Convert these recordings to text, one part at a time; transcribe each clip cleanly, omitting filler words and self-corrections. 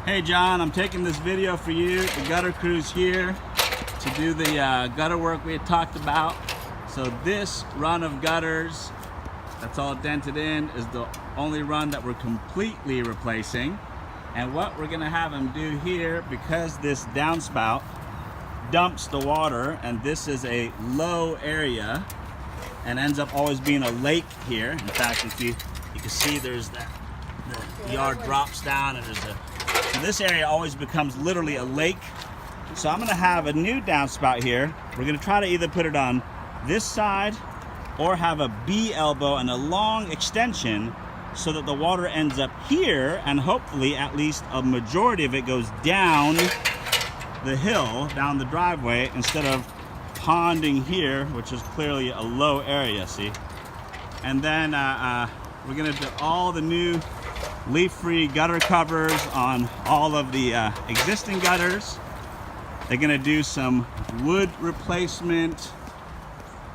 Hey John, I'm taking this video for you. The gutter crew's here to do the gutter work we had talked about. So this run of gutters that's all dented in is the only run that we're completely replacing. And what we're gonna have them do here, because this downspout dumps the water and this is a low area and ends up always being a lake here. In fact, if you can see there's that, the yard drops down and there's so this area always becomes literally a lake. So I'm gonna have a new downspout here. We're gonna try to either put it on this side or have a B elbow and a long extension so that the water ends up here and hopefully at least a majority of it goes down the hill, down the driveway, instead of ponding here, which is clearly a low area, see? And then we're gonna do all the new leaf-free gutter covers on all of the existing gutters. They're gonna do some wood replacement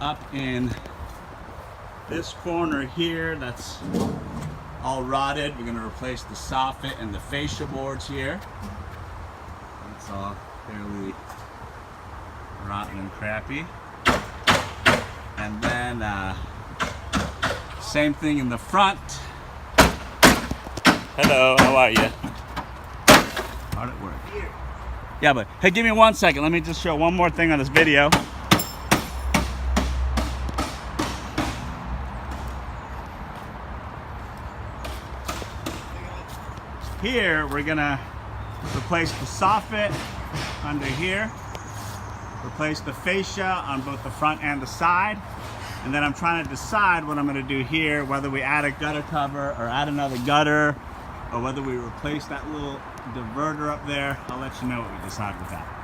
up in this corner here that's all rotted. We're gonna replace the soffit and the fascia boards here. That's all fairly rotten and crappy. And then same thing in the front. Hello, how are you? How'd it work? Here. Yeah, but hey, give me 1 second. Let me just show one more thing on this video. Here, we're gonna replace the soffit under here, replace the fascia on both the front and the side, and then I'm trying to decide what I'm gonna do here, whether we add a gutter cover or add another gutter, or whether we replace that little diverter up there. I'll let you know what we decide with that.